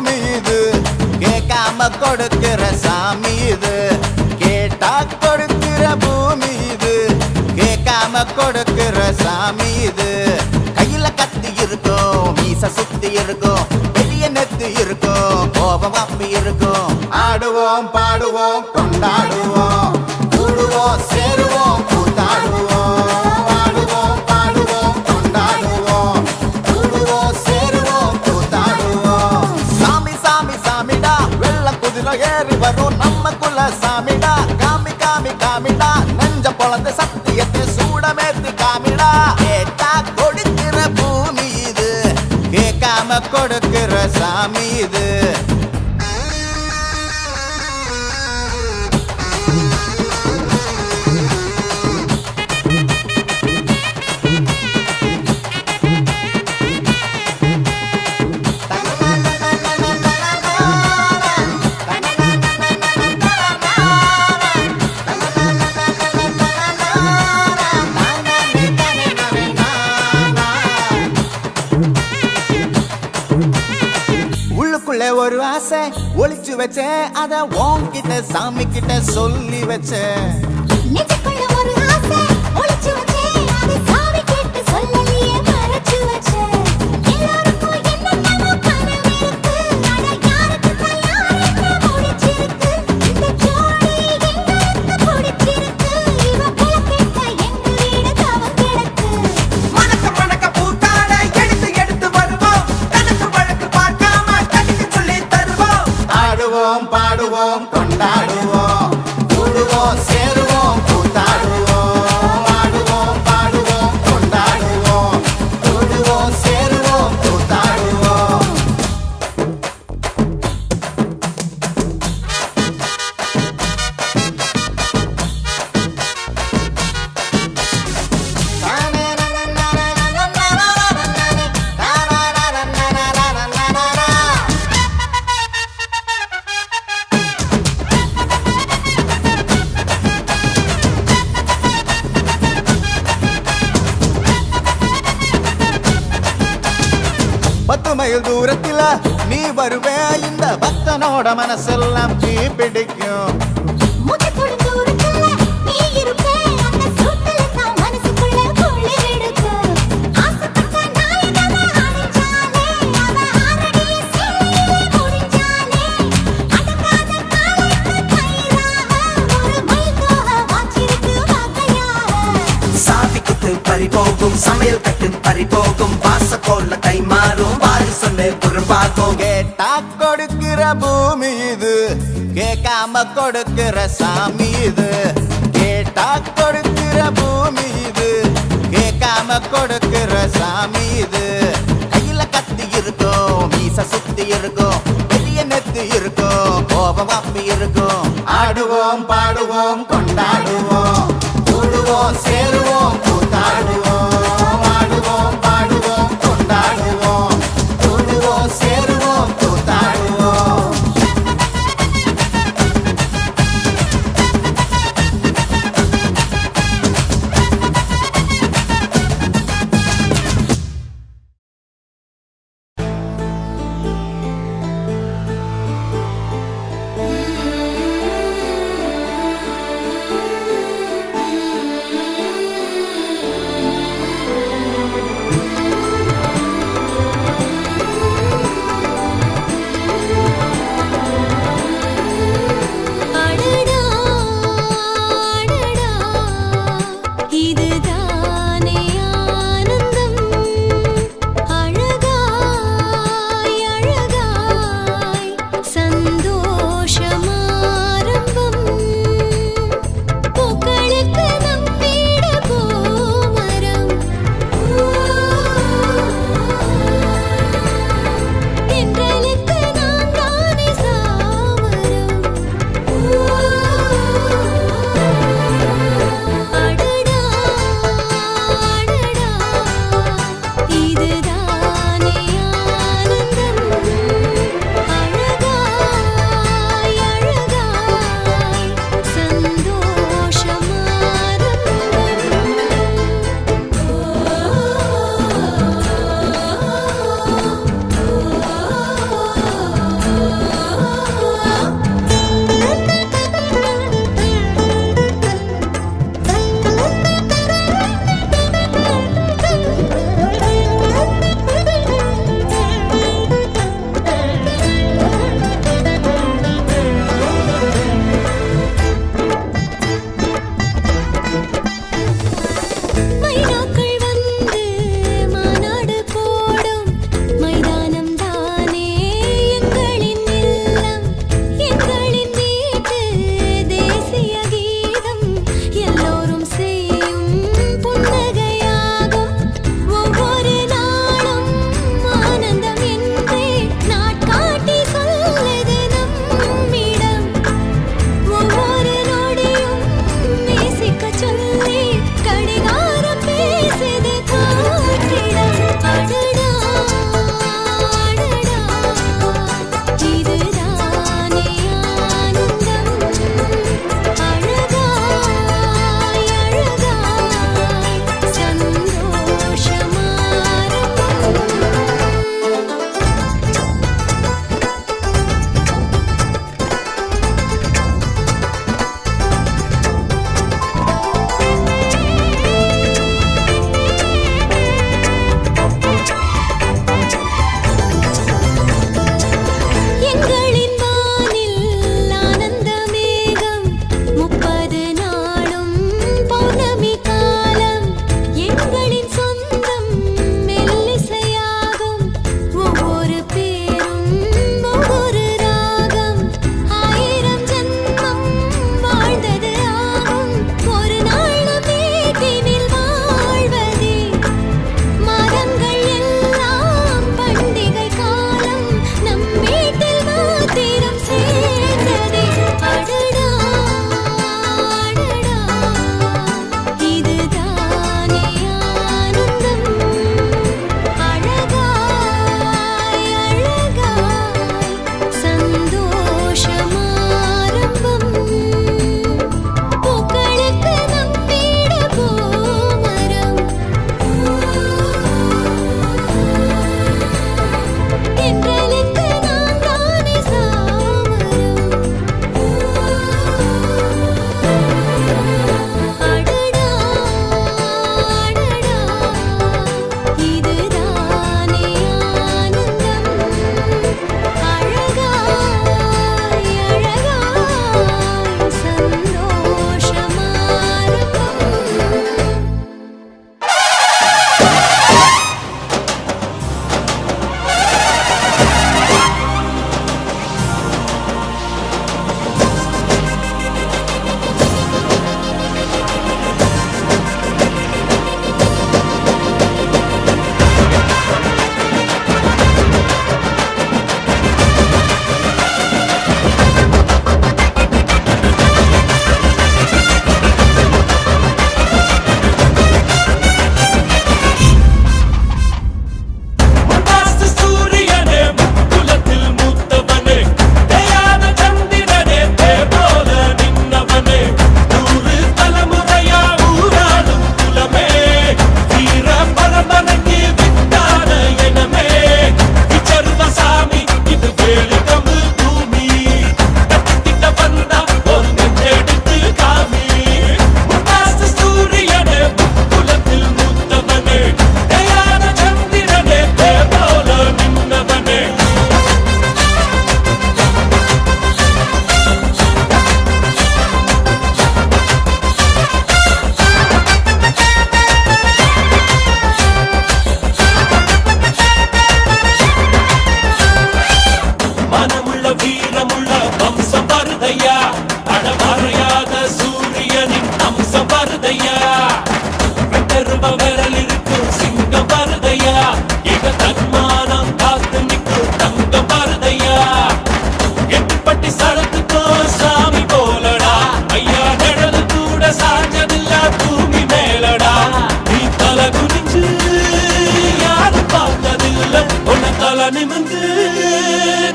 பூமி இது, கேட்காம கொடுக்கிற சாமி இது. கேட்டா கொடுக்கிற பூமி இது, கேட்காம கொடுக்கிற சாமி இது. கையில கத்தி இருக்கும், மீச சுத்தி இருக்கும், பெரிய நெத்து இருக்கும், கோபம் அப்பி இருக்கும். ஆடுவோம் பாடுவோம் கொண்டாடுவோம், கூடுவோம் சேருவோம் கூத்தாடுவோம். ஆடுவோம் பாடுவோம் கொண்டாடுவோம், கூடுவோம் சேருவோம் கூத்தாடுவோம். சாமி சாமி சாமிடா, வெள்ளம் குதிரை ஏறி வரும் நம்ம குல சாமிடா. காமி காமி காமிடா, நெஞ்ச பொழந்த சத்தியத்தை சூடமேத்தி காமிடா. கேட்டா கொடுக்கிற பூமி இது, கேட்காம கொடுக்கிற சாமி இது. உள்ளுக்குள்ள ஒரு ஆசை ஒளிச்சு வச்சேன், அத உன்கிட்ட சாமி கிட்ட சொல்லி வச்சேன். நெஞ்சுக்குள்ள ஒரு ஆசை ஒளிச்சு வச்சேன், அதை சாமி கிட்ட சொல்லலையே மறைச்சு வச்சேன். எல்லாருக்கும் என்னென்னமோ கனவு இருக்கு, ஆனா யாருக்கு யாருக்கு முடிச்சிருக்கு. இந்த ஜோடி எங்களுக்கு பிடிச்சிருக்கு, இவ கிழக்கிட்ட எங்க வீடு தவம் கிடக்கு. மணக்க மணக்க பூத்தாட எடுத்து எடுத்து வருவோம், கணக்கு வழக்கு பார்க்காம கட்டிக்கு சொல்லி தருவோம். ஆடுவோம் பாடுவோம் கொண்டாடுவோம், கூடுவோம் சேருவோம் கூத்தாடுவோம். ஆடுவோம் பாடுவோம் கொண்டாடுவோம், கூடுவோம் சேருவோம் கூத்தாடுவோம். பத்து மைல் தூரத்தில நீ வருவே, இந்த பக்தனோட மனசெல்லாம் தீ பிடிக்கும். மூச்சுக்குள்ள தூரத்துல நீ இருப்பே, அந்த சூட்டுல தான் மனசுக்குள்ள குளிர் எடுக்கு. ஆசைப்பட்ட நாயகனை அடைஞ்சாலே, அவ ஆரடிய சேலையிலே முடிஞ்சாலே. அடங்காத காலைக்கு கயிறாக, ஒரு மைல்கோக வாச்சிருக்கு வகையாக. சாவி குத்து பறி போகும், சமையல் கட்டு பறி போகும், வாச கோல்ல கை மாறும், வாரி சொன்ன பொறுப்பாகும். கேட்டா கொடுக்கிற பூமி இது, கேட்காம கொடுக்கிற சாமி இது. கேட்டா கொடுக்கிற பூமி இது, கேட்காம கொடுக்கிற சாமி இது. கையில கத்தி இருக்கும், மீச சுத்தி இருக்கும், பெரிய நெத்து இருக்கும், கோபம் அப்பி இருக்கும். ஆடுவோம் பாடுவோம் கொண்டாடுவோம், கூடுவோம் சேருவோம் கூத்தாடுவோம். ஆடுவோம் பாடுவோம் கொண்டாடுவோம், கூடுவோம் சேருவோம் கூத்தாடுவோம்.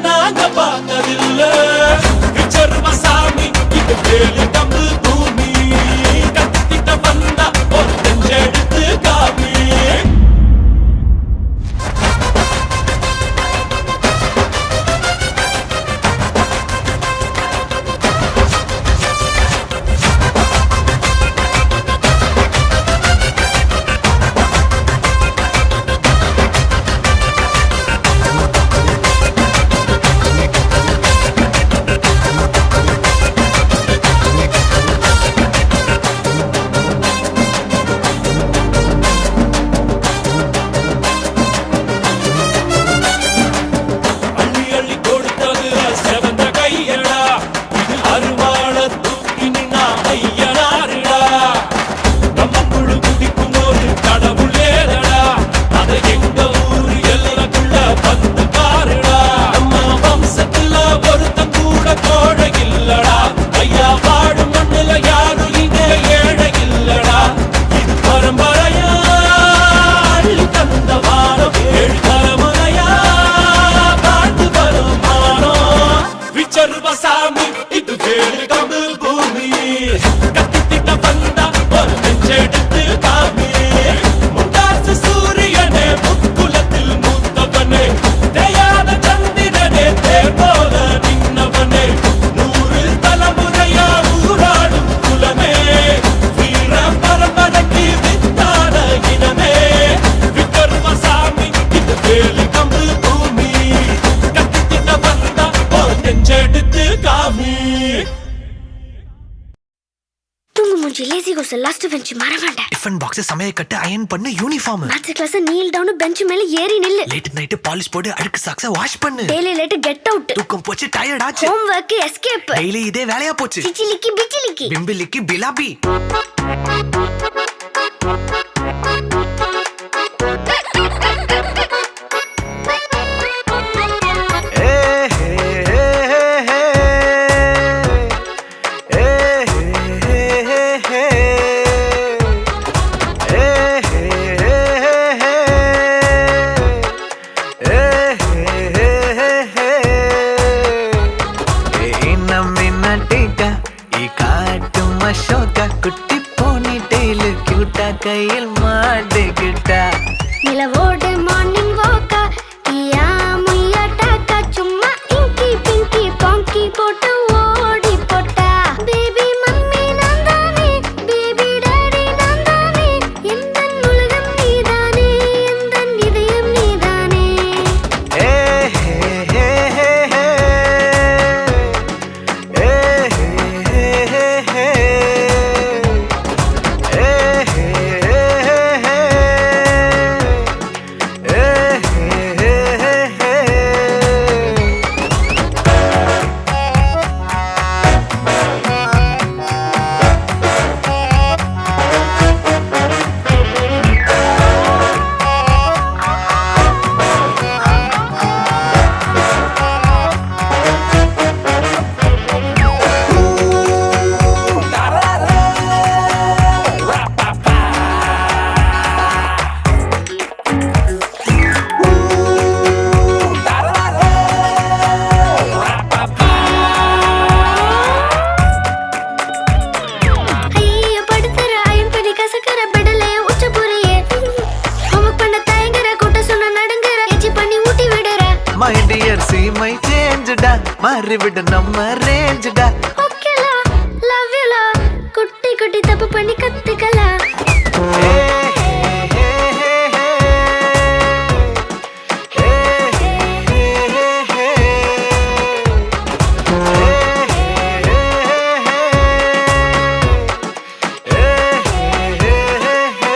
நாங்க பார்த்ததில்ல. விச்சர்வசாமி இது வேலு கம்பு பூமி. கத்திட்ட வந்தா ஒரு நெஞ்செடுத்து காமி. அள்ளி அள்ளி கொடுத்தது செவந்த கையடா. இது அருவாள தூக்கி நின்னா ஐயனாருடா. நம்ம முழு குடிக்கும் ஒரு கடவுள் ஏதடா. அதை எங்க ஊரு எல்லைக்குள்ள வந்து பாருடா. நம்ம வம்சத்துல ஒருத்தன் கூட கோழை இல்லடா. ஐயா வாழும் மண்ணுல யாரும் இங்கே ஏழை இல்லடா. இது பரம்பரையா அள்ளி தந்த வாரம். ஏழு தலைமுறையா பாட்டு வரும் மானம். விச்சர்வசாமி இது வேலு கம்பு பூமி. கத்தித்திட்ட வந்தா ஒரு நெஞ்செடுத்து காமி. முண்டாசு சூரியனே முக்குலத்தில் மூத்தவனே. தேயாத சந்திரனே தேர் போல நின்னவனே. 100 தலைமுறையா ஊராடும் குலமே. வீர பரம்பரைக்கு வித்தான இனமே. விக்கர்மசாமி இது வேலு கம்பு பூமி. கத்தித்திட்ட வந்தா ஒரு நெஞ்செடுத்து காமி. தூங்கு மூஞ்சி லேசி கோஸ் லாஸ்ட் பெஞ்ச் மறவாண்ட. டிஃபன் பாக்ஸ் சமைய கட்டு அயன் பண்ணு uniform. Maths class kneel down bench மேல ஏறி நில்லு. லேட் நைட் பாலிஷ் போட்டு அழுக்கு சாக்ஸ வாஷ் பண்ணு. Daily late get out. தூக்கம் போச்சு டயர்ட் ஆச்சு. Home work escape. டெய்லி இதே வேலையா போச்சு. சிச்சிலிக்கி பிச்சிலிக்கி. பிம்பிலிக்கு பிலாபி. குட்டி போனி டெய்லு கியூட்டா கையில் மாட்டுக்கிட்டா. நிலவோடு மார்னிங் வாக்கா. ஈயா முய்யா டாக்கா. சும்மா இங்கி பிங்கி பாங்கி போட்டு ஓடி போட்டா. பேபி மம்மி நான் தானே. பேபி டாடி நான் தானே. எந்தன் உலகம் நீதானே. எந்தன் இதயம் நீதானே. ஏ ஹே ஹே ஹே ஹே. ஏ ஹே ஹே ஹே ஹே. ஏ ஹே ஹே ஹே ஹே. ஏ ஹே ஹே ஹே ஹே. ஐயோ படுத்துற ஐம்படி கசக்கற பெடலே உச்ச புரியே. ஹோம்வொர்க் பண்ண தயங்குற கூட்ட சொன்ன நடுங்குற. எச்சி பண்ணி ஊட்டி விடுற. மை டியர் சி மை சேஞ்சுடா. மாறிவிடு நம்ம ரேஞ்சுடா. ஓகேலா லவ் யூலா. குட்டி குட்டி தப்பு பண்ணி கத்துக்கலாம். ஏ ஹே ஹே ஹே. ஏ ஹே ஹே ஹே ஹே. ஏ ஹே ஹே ஹே. ஏ ஹே ஹே ஹே ஹே.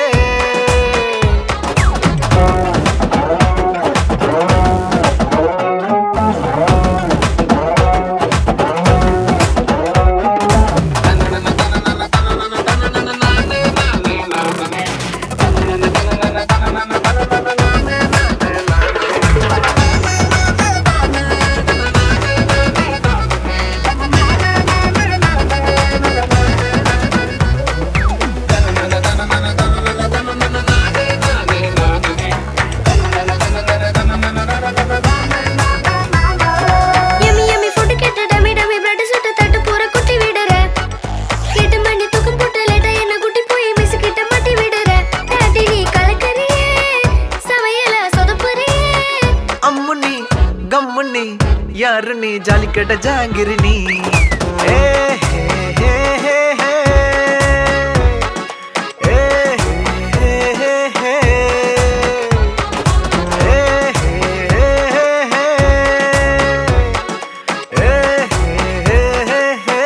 நீ யாரு நீ ஜாலிக்கட்ட ஜாங்கிரி நீ ஏ ஹே ஹே ஹே ஹே. ஏ ஹே ஹே ஹே. ஏ ஹே ஹே ஹே. ஏ ஹே ஹே ஹே.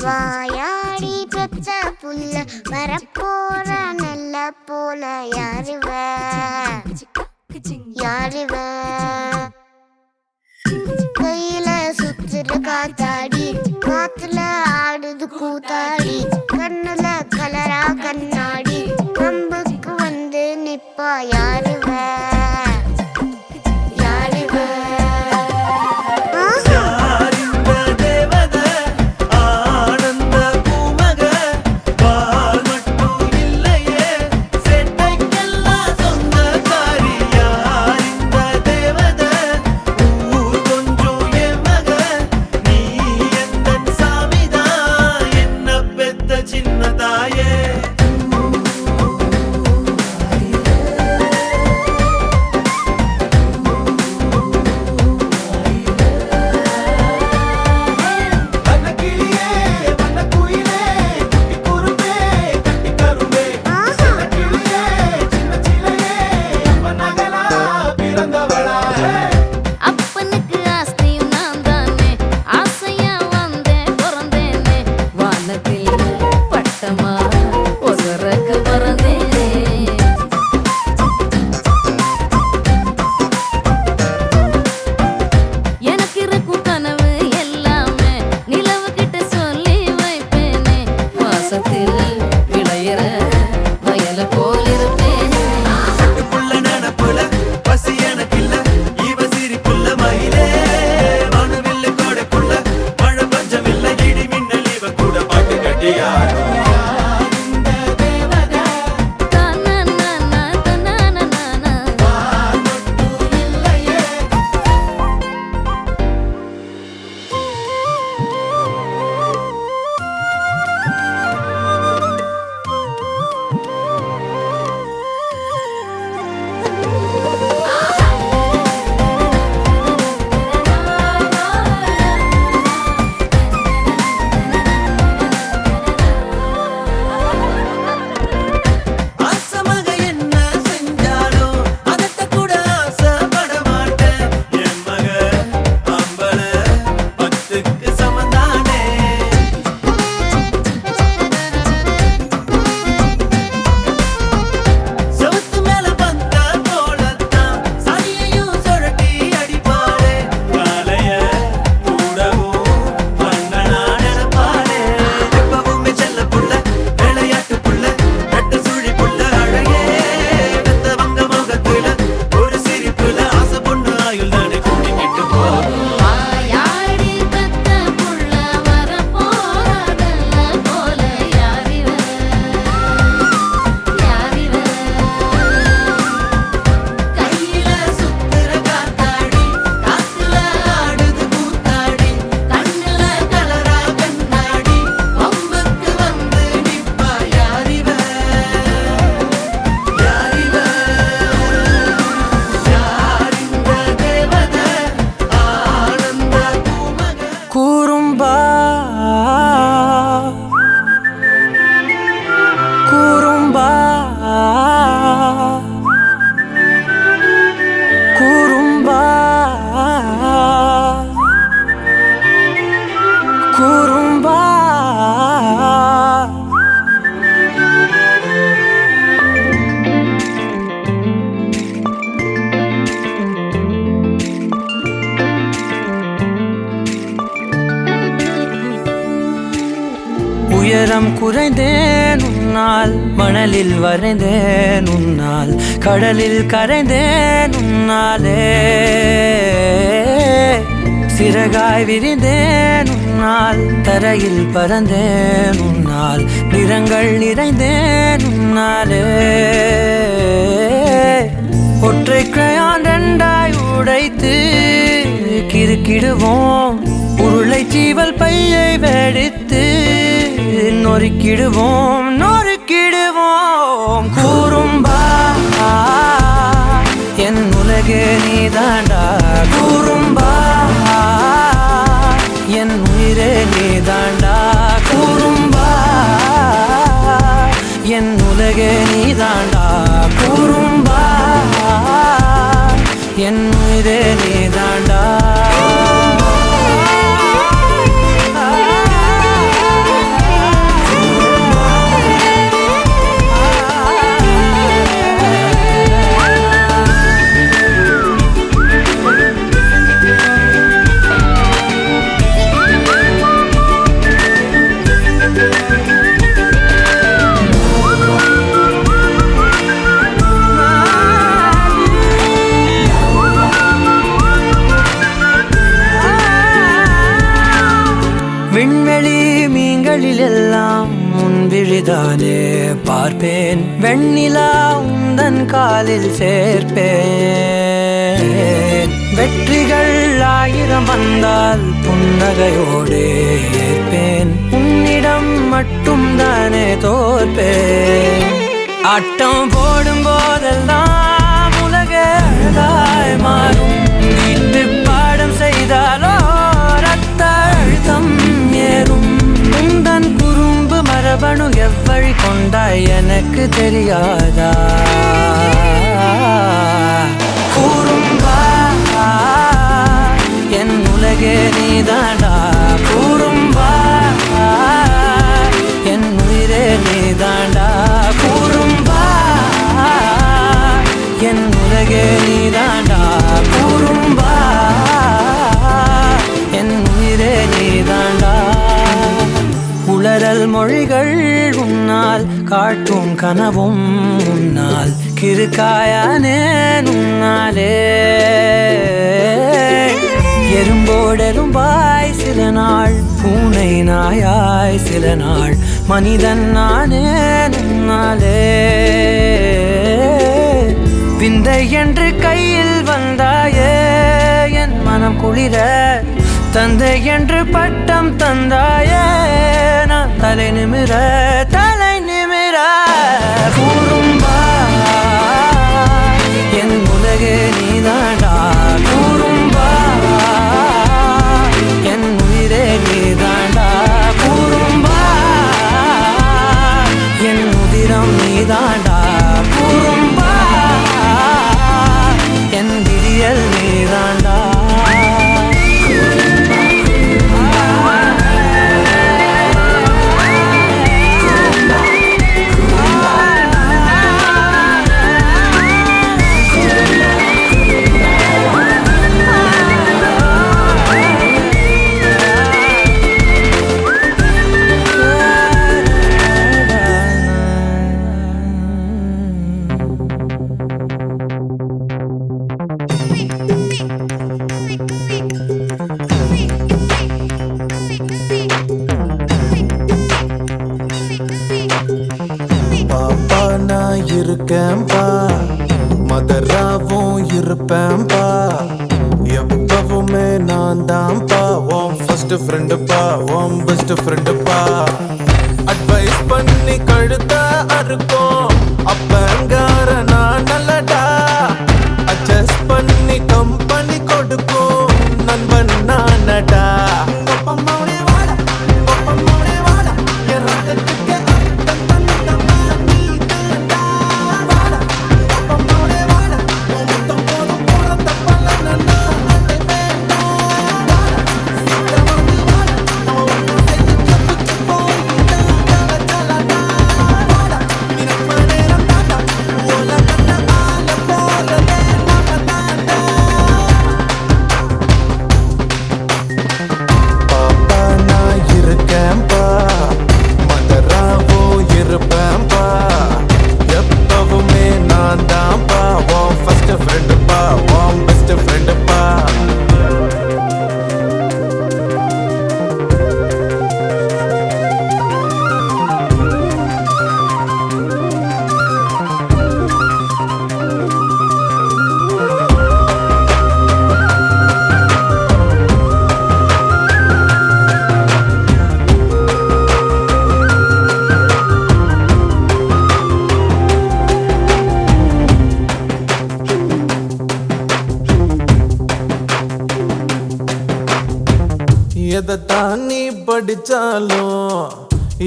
வாயாடி பெத்த புள்ள வரப்போற நல்ல போல யாருவ யாருவ கையில சுத்துற காத்தாடி காத்துல ஆடுது கூத்தாடி கண்ணுல கலரா கண்ணாடி கம்புக்கு வந்து நிப்பா யாருவ உயரம் குறைந்தேன் உன்னால், மணலில் வரைந்தேன் உன்னால், கடலில் கரைந்தேன் உன்னாலே. சிறகாய் விரிந்தேன் உன்னால், தரையில் பறந்தேன் உன்னால், நிறங்கள் நிறைந்தேன் உன்னாலே. ஒற்றை கிரையான் ரெண்டாய் உடைத்து கிறுக்கிடுவோம், உருளை சீவல் பையை வெடித்து நொறுக்கிடுவோம் நொறுக்கிடுவோம். கூறும்பா என் உலகே நீதாண்டா, கூறும்பா என் உயிரே நீதாண்டா, கூறும்பா என் உலகே நீதாண்டா, கூறும்பா என் உயிரே நீதாண்டா. நாளில் எல்லாம் உன் விழிதானே பார்ப்பேன் வெண்ணிலா உந்தன் காலில் சேர்ப்பேன் வெற்றிகள் 1000 வந்தால் புன்னகையோடே ஏற்பேன் உன்னிடம் மட்டும் தானே தோற்பேன் ஆட்டம் போடும் போதெல்லாம் உலக அழகாய் மாறும் வீட்டு பாடம் செய்தாலோ ரத்த அழுத்தம் ஏறும் உந்தன் குறும்பு மரபணு எவ்வழி கொண்டாய் எனக்கு தெரியாதா கூறும்பா என் உலகே நீதாண்டா கூறும்பா என் உயிரே நீதாண்டா கூறும்பா என் உலகே நீதாண்டா கூறும்பா என் உயிரே நீதாண்டா உளறல் மொழிகள் உன்னால் காட்டும் கனவும் உன்னால் கிறுக்காயானே உன்னாலே எறும்போடெரும்பாய் சில நாள் பூனை நாயாய் சில நாள் மனிதன் நானே உன்னாலே விந்தை என்று கையில் வந்தாயே என் மனம் குளிர தந்தை என்று பட்டம் தந்தாயே நான் தலை நிமிர கூறும்பா என் உலகே நீதாண்டா கூறும்பா என் உயிரே நீதாண்டா கூறும்பா என் உதிரம் நீதாண்டா கூறும்பா என் விடியல் நீதாண்டா பாப்பா நான் இருக்கேன்பா மதராவும் இருப்பேன்பா எப்பவுமே நான் தான்ப்பா உன் ஃபர்ஸ்ட் ஃப்ரெண்டுப்பா உன் பெஸ்ட் ஃப்ரெண்டுப்பா அட்வைஸ் பண்ணி கழுத்த அறுக்கும் அப்பங்கார நான் நல்லடா அட்ஜஸ்ட் பண்ணி கம்பெனி கொடுக்கும் நண்பன் நானடா எதைத்தான் நீ படிச்சாலும்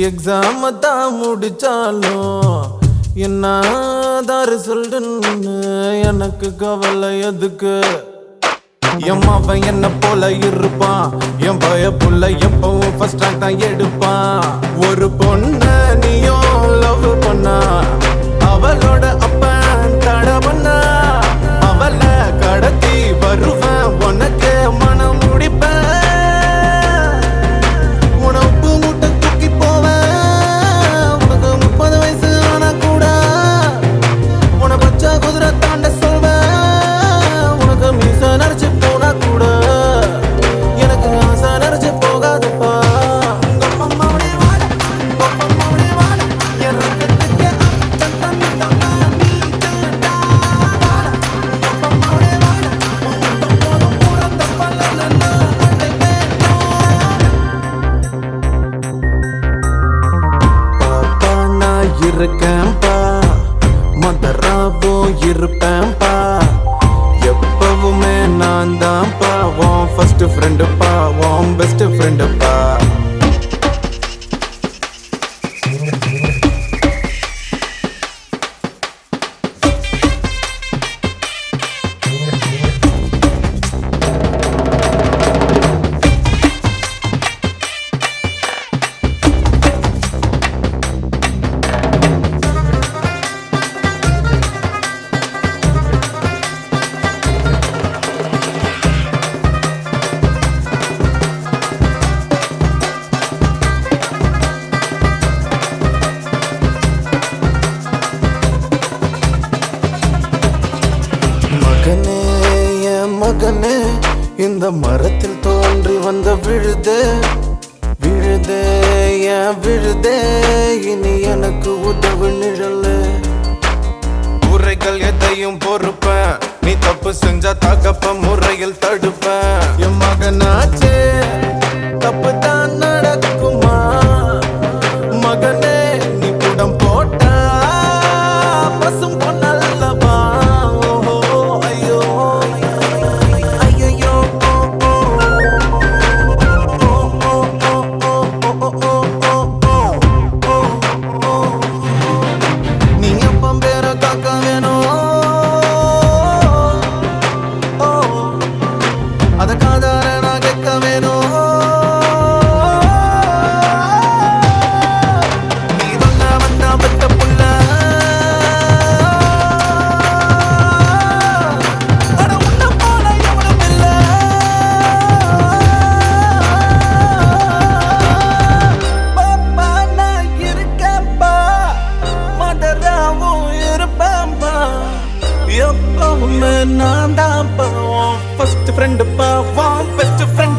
எக்ஸாம தான் முடிச்சாலும் என்னதான் ரிசல்ட்னு எனக்கு கவலை எதுக்கு என் அவன் என்ன போல இருப்பான் என் பய புள்ள எப்பவும் ஃபர்ஸ்ட் ரேங்க் தான் எடுப்பான் ஒரு பொண்ண நீயும் லவ் பண்ணா அவளோட அப்பன் தட பண்ணா அவளை கடத்தி வருவேன் உனக்கு மனம் முடிப்பேன் உனக்கு முட்டை தூக்கி போவேன் உனக்கு 30 வயசு ஆனா கூட உன பச்சை குதிரை தாண்ட சொல்வேன் உனக்கு மீச நரைச்சு போனா கூட எனக்கு ஆசை நரைச்சு போகாதுப்பா உங்க அம்மாவுடைய வாட இருப்பேன்பா எப்பவுமே நான் தான்ப்பா உன் ஃபர்ஸ்ட் ஃப்ரெண்டுப்பா உன் பெஸ்ட் ஃப்ரெண்டுப்பா மகனே என் மகனே இந்த மரத்தில் தோன்றி வந்த விழுதே விழுதே என் விழுதே இனி எனக்கு உதவு நிழலு உரைகள் எதையும் பொறுப்பேன் நீ தப்பு செஞ்சா தகப்ப முறையில் தடுப்பேன் என் மகனாச்சே தப்பு தான் நடக்குமா மகனே நீ புடம் போட்டா பசும் பொன்னல்லவா நீ அப்பம் பேர காக்க வேணும் அத காதார நான் கேட்க வேணும் நீ வந்தா பெத்த புள்ள அட உன்ன போல எவனும் இல்ல பாப்பா நான் இருக்கேன்பா மடராவும் இருப்பேன்பா எப்பவுமே நான் தான்ப்பா உன் ஃபர்ஸ்ட் ஃப்ரெண்டுப்பா உன் பெஸ்ட் ஃப்ரெண்ட்